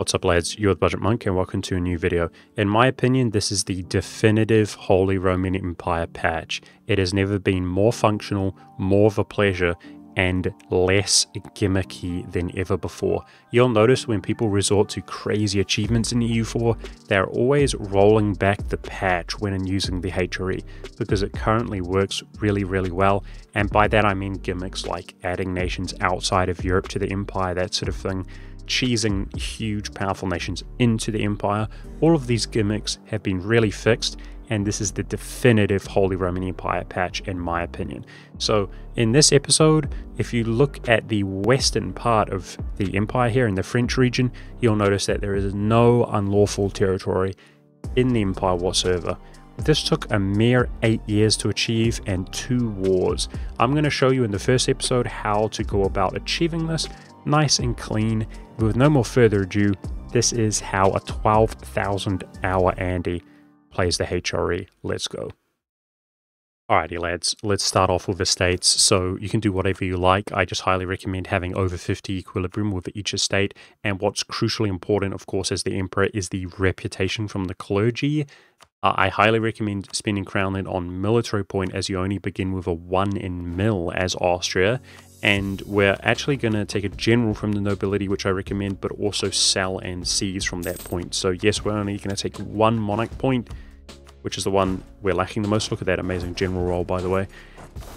What's up lads, you're with Budgetmonk and welcome to a new video. In my opinion, this is the definitive Holy Roman Empire patch. It has never been more functional, more of a pleasure, and less gimmicky than ever before. You'll notice when people resort to crazy achievements in EU4, they're always rolling back the patch when using the HRE, because it currently works really well, and by that I mean gimmicks like adding nations outside of Europe to the Empire, that sort of thing, cheesing huge powerful nations into the Empire. All of these gimmicks have been really fixed, and this is the definitive Holy Roman Empire patch in my opinion. So in this episode, if you look at the western part of the Empire here in the French region, you'll notice that there is no unlawful territory in the Empire whatsoever. This took a mere 8 years to achieve and 2 wars. I'm going to show you in the first episode how to go about achieving this nice and clean. With no more further ado, this is how a 12,000 hour Andy plays the HRE. Let's go. Alrighty lads, let's start off with the estates. So you can do whatever you like. I just highly recommend having over 50 equilibrium with each estate. And what's crucially important, of course, as the emperor, is the reputation from the clergy. I highly recommend spending crownland on military point, as you only begin with a 1 in mil as Austria. And we're actually going to take a general from the nobility, which I recommend, but also sell and seize from that point. So yes, we're only going to take 1 monarch point, which is the one we're lacking the most. Look at that amazing general roll, by the way.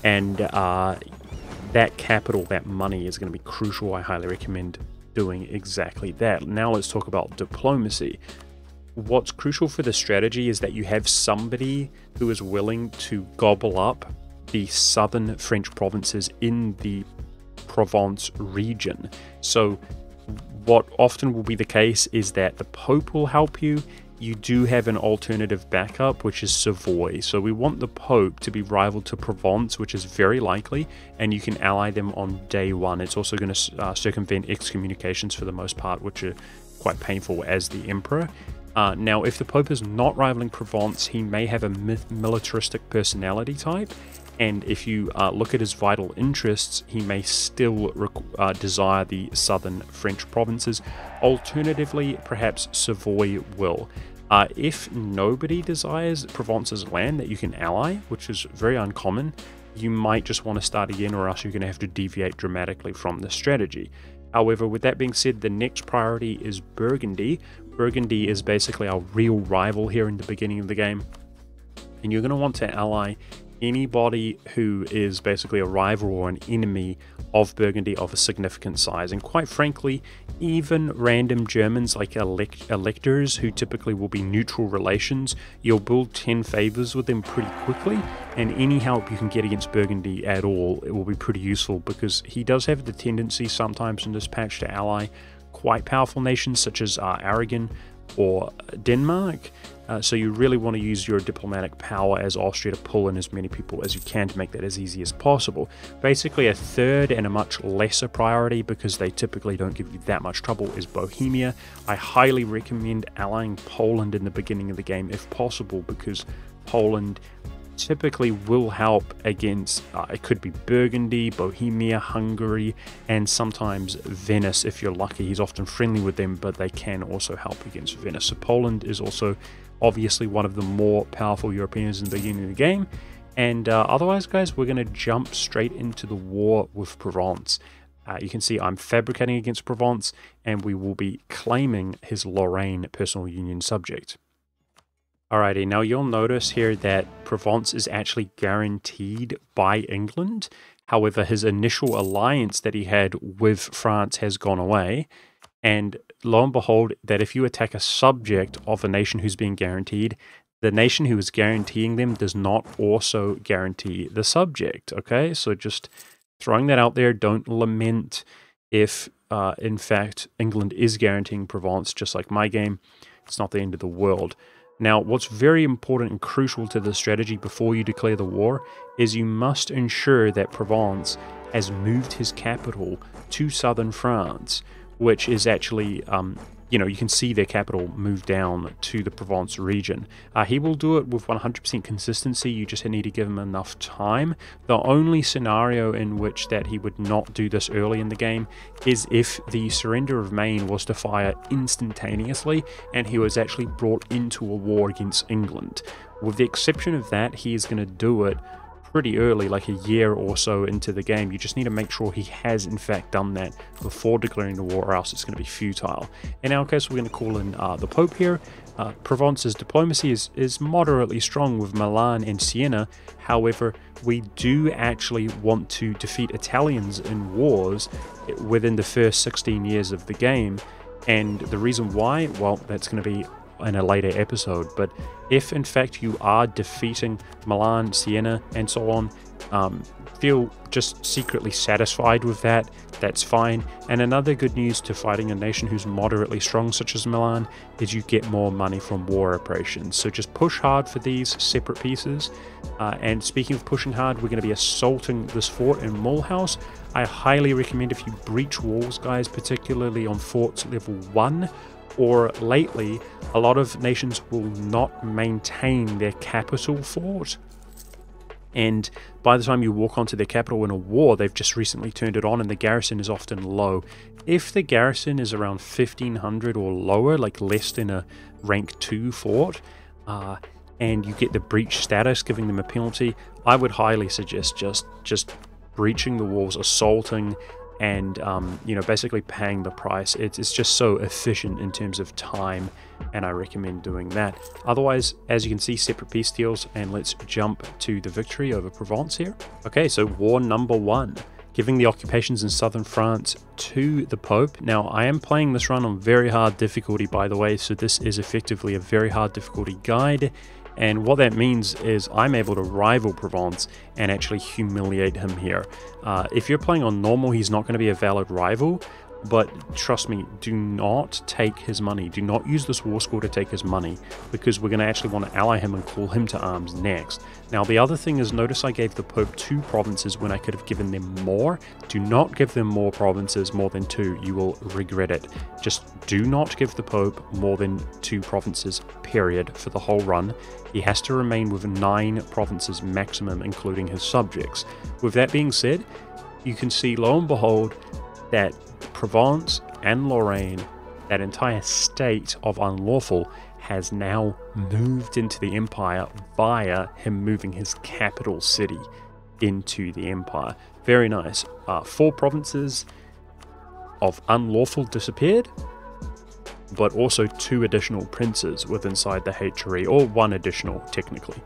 And that capital, that money, is going to be crucial. I highly recommend doing exactly that. Now let's talk about diplomacy. What's crucial for the strategy is that you have somebody who is willing to gobble up the southern French provinces in the Provence region. So what often will be the case is that the Pope will help you. You do have an alternative backup, which is Savoy. So we want the Pope to be rival to Provence, which is very likely, and you can ally them on day one. It's also going to circumvent excommunications for the most part, which are quite painful as the Emperor. Now, if the Pope is not rivaling Provence, he may have a militaristic personality type, and if you look at his vital interests, he may still desire the southern French provinces. Alternatively, perhaps Savoy will. If nobody desires Provence's land that you can ally, which is very uncommon, you might just want to start again, or else you're going to have to deviate dramatically from the strategy. However, with that being said, the next priority is Burgundy. Burgundy is basically our real rival here in the beginning of the game, and you're going to want to ally anybody who is basically a rival or an enemy of Burgundy of a significant size. And quite frankly, even random Germans like electors, who typically will be neutral relations, you'll build 10 favors with them pretty quickly, and any help you can get against Burgundy at all, it will be pretty useful, because he does have the tendency sometimes in this patch to ally quite powerful nations such as Aragon or Denmark. So you really want to use your diplomatic power as Austria to pull in as many people as you can to make that as easy as possible. Basically, a third and a much lesser priority, because they typically don't give you that much trouble, is Bohemia. I highly recommend allying Poland in the beginning of the game if possible, because Poland typically will help against, it could be Burgundy, Bohemia, Hungary, and sometimes Venice if you're lucky. He's often friendly with them, but they can also help against Venice. So Poland is also obviously one of the more powerful Europeans in the beginning of the game. And otherwise, guys, we're going to jump straight into the war with Provence. You can see I'm fabricating against Provence, and we will be claiming his Lorraine personal union subject. Alrighty, now you'll notice here that Provence is actually guaranteed by England. However, his initial alliance that he had with France has gone away. And lo and behold, that if you attack a subject of a nation who's being guaranteed, the nation who is guaranteeing them does not also guarantee the subject. Okay, so just throwing that out there. Don't lament if, in fact, England is guaranteeing Provence, just like my game. It's not the end of the world. Now, what's very important and crucial to the strategy before you declare the war is you must ensure that Provence has moved his capital to southern France, which is actually you know, you can see their capital move down to the Provence region. He will do it with 100% consistency. You just need to give him enough time. The only scenario in which that he would not do this early in the game is if the surrender of Maine was to fire instantaneously and he was actually brought into a war against England. With the exception of that, he is going to do it pretty early, like a year or so into the game. You just need to make sure he has in fact done that before declaring the war, or else it's going to be futile. In our case, we're going to call in the Pope here. Provence's diplomacy is moderately strong with Milan and Siena. However, we do actually want to defeat Italians in wars within the first 16 years of the game, and the reason why, well, that's going to be in a later episode. But if in fact you are defeating Milan, Siena, and so on, feel just secretly satisfied with that, that's fine. And another good news to fighting a nation who's moderately strong such as Milan is you get more money from war reparations. So just push hard for these separate pieces. And speaking of pushing hard, we're going to be assaulting this fort in Mulhouse. I highly recommend, if you breach walls, guys, particularly on forts level 1, or lately, a lot of nations will not maintain their capital fort. And by the time you walk onto their capital in a war, they've just recently turned it on and the garrison is often low. If the garrison is around 1500 or lower, like less than a rank 2 fort, and you get the breach status giving them a penalty, I would highly suggest just breaching the walls, assaulting, and you know, basically paying the price. It's just so efficient in terms of time, and I recommend doing that. Otherwise, as you can see, separate peace deals, and let's jump to the victory over Provence here. Okay, so war number 1, giving the occupations in southern France to the Pope. Now, I am playing this run on very hard difficulty, by the way, so this is effectively a very hard difficulty guide. And what that means is I'm able to rival Provence and actually humiliate him here. If you're playing on normal, he's not going to be a valid rival, but trust me, do not take his money. Do not use this war score to take his money, because we're going to actually want to ally him and call him to arms next. Now, the other thing is, notice I gave the Pope 2 provinces when I could have given them more. Do not give them more provinces, more than 2. You will regret it. Just do not give the Pope more than 2 provinces, period, for the whole run. He has to remain with 9 provinces maximum, including his subjects. With that being said, you can see, lo and behold, that Provence and Lorraine, that entire state of unlawful, has now moved into the empire via him moving his capital city into the empire. Very nice. 4 provinces of unlawful disappeared, but also 2 additional princes within inside the HRE, or 1 additional technically.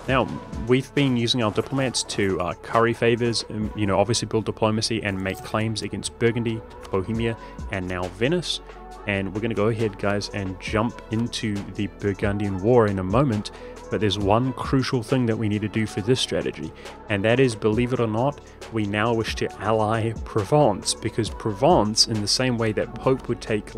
Now, we've been using our diplomats to curry favors, you know, obviously build diplomacy and make claims against Burgundy, Bohemia, and now Venice. And we're going to go ahead, guys, and jump into the Burgundian War in a moment. But there's one crucial thing that we need to do for this strategy, and that is, believe it or not, we now wish to ally Provence, because Provence, in the same way that the Pope would take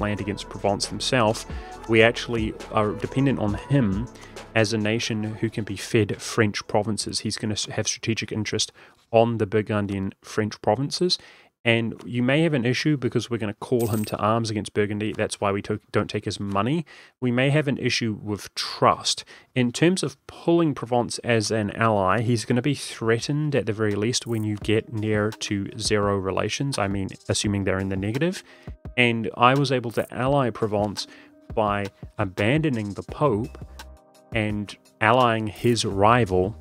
land against Provence himself, we actually are dependent on him as a nation who can be fed French provinces. He's going to have strategic interest on the Burgundian French provinces. And you may have an issue because we're going to call him to arms against Burgundy. That's why we don't take his money. We may have an issue with trust. In terms of pulling Provence as an ally, he's going to be threatened at the very least when you get near to 0 relations. I mean, assuming they're in the negative. And I was able to ally Provence by abandoning the Pope and allying his rival,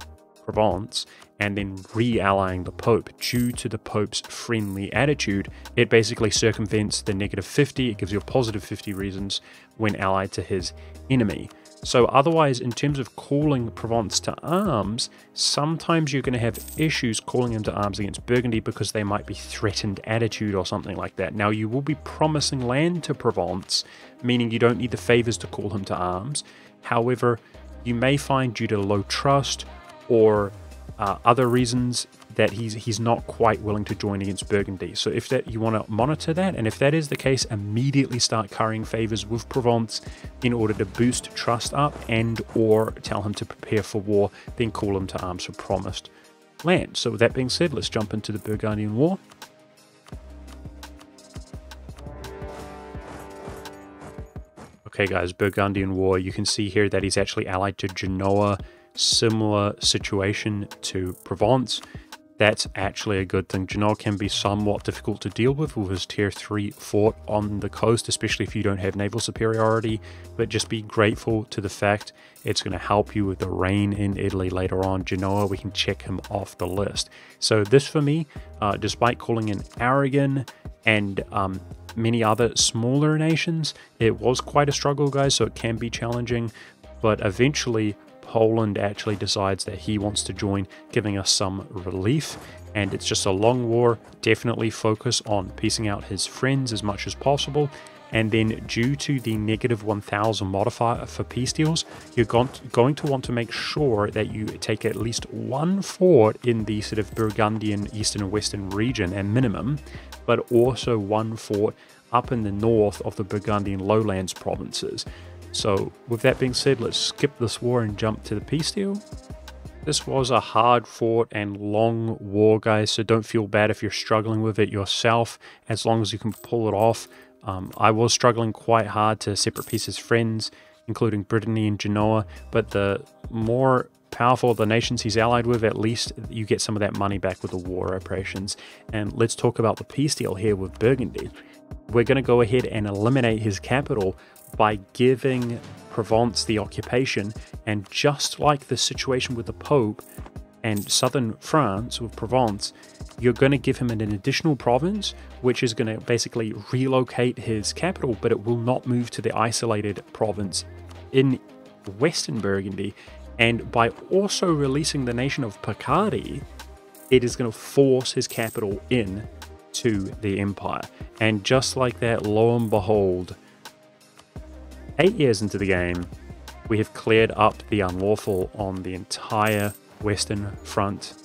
Provence, and then re-allying the Pope. Due to the Pope's friendly attitude, it basically circumvents the negative 50. It gives you a positive 50 reasons when allied to his enemy. So otherwise, in terms of calling Provence to arms, sometimes you're going to have issues calling him to arms against Burgundy because they might be threatened attitude or something like that. Now, you will be promising land to Provence, meaning you don't need the favors to call him to arms. However, you may find, due to low trust or other reasons, that he's not quite willing to join against Burgundy. So if that, you want to monitor that, and if that is the case, immediately start currying favors with Provence in order to boost trust up, and or tell him to prepare for war, then call him to arms for promised land. So with that being said, let's jump into the Burgundian War. Okay guys, Burgundian War, you can see here that he's actually allied to Genoa, similar situation to Provence. That's actually a good thing. Genoa can be somewhat difficult to deal with his tier 3 fort on the coast, especially if you don't have naval superiority, but just be grateful to the fact it's going to help you with the reign in Italy later on. Genoa, we can check him off the list. So this for me, despite calling in Aragon and many other smaller nations, it was quite a struggle, guys, so it can be challenging, but eventually Poland actually decides that he wants to join, giving us some relief, and it's just a long war. Definitely focus on piecing out his friends as much as possible, and then due to the negative 1000 modifier for peace deals, you're going to want to make sure that you take at least one fort in the sort of Burgundian eastern and western region at minimum, but also one fort up in the north of the Burgundian lowlands provinces. So with that being said, let's skip this war and jump to the peace deal. This was a hard fought and long war, guys, so don't feel bad if you're struggling with it yourself, as long as you can pull it off. I was struggling quite hard to separate peace his friends, including Brittany and Genoa, but the more powerful the nations he's allied with, at least you get some of that money back with the war reparations. And let's talk about the peace deal here with Burgundy. We're going to go ahead and eliminate his capital by giving Provence the occupation, and just like the situation with the Pope and southern France with Provence, you're going to give him an additional province, which is going to basically relocate his capital, but it will not move to the isolated province in western Burgundy. And by also releasing the nation of Picardy, it is going to force his capital in to the empire. And just like that, lo and behold, 8 years into the game, we have cleared up the unlawful on the entire western front.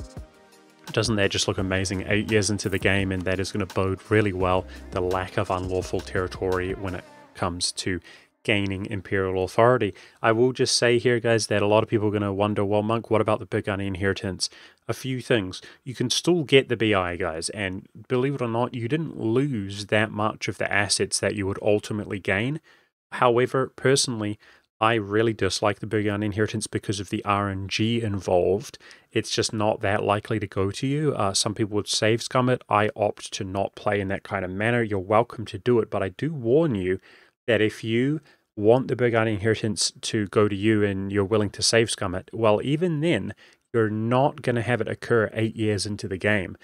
Doesn't that just look amazing? 8 years into the game, and that is going to bode really well the lack of unlawful territory when it comes to gaining imperial authority. I will just say here, guys, that a lot of people are going to wonder, well, Monk, what about the Burgundian inheritance? A few things. You can still get the BI, guys, and believe it or not, you didn't lose that much of the assets that you would ultimately gain. However, personally, I really dislike the Burgundian inheritance because of the RNG involved. It's just not that likely to go to you. Some people would save scum it. I opt to not play in that kind of manner. You're welcome to do it, but I do warn you that if you want the Burgundian inheritance to go to you and you're willing to save scum it, well, even then, you're not going to have it occur 8 years into the game.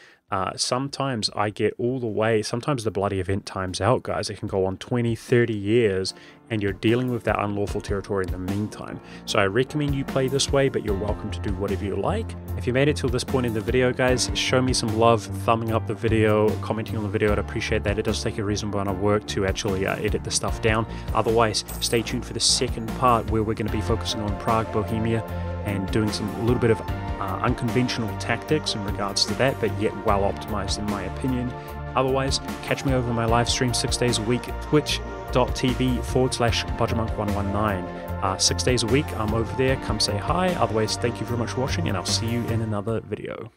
Sometimes I get all the way, sometimes the bloody event times out, guys. It can go on 20, 30 years, and you're dealing with that unlawful territory in the meantime. So I recommend you play this way, but you're welcome to do whatever you like. If you made it till this point in the video, guys, show me some love, thumbing up the video, commenting on the video. I'd appreciate that. It does take a reasonable amount of work to actually edit the stuff down. Otherwise, stay tuned for the second part where we're going to be focusing on Prague, Bohemia, and doing a little bit of unconventional tactics in regards to that, but yet well optimized in my opinion. Otherwise, catch me over my live stream 6 days a week, twitch.tv/Budgetmonk119. 6 days a week, I'm over there. Come say hi. Otherwise, thank you very much for watching, and I'll see you in another video.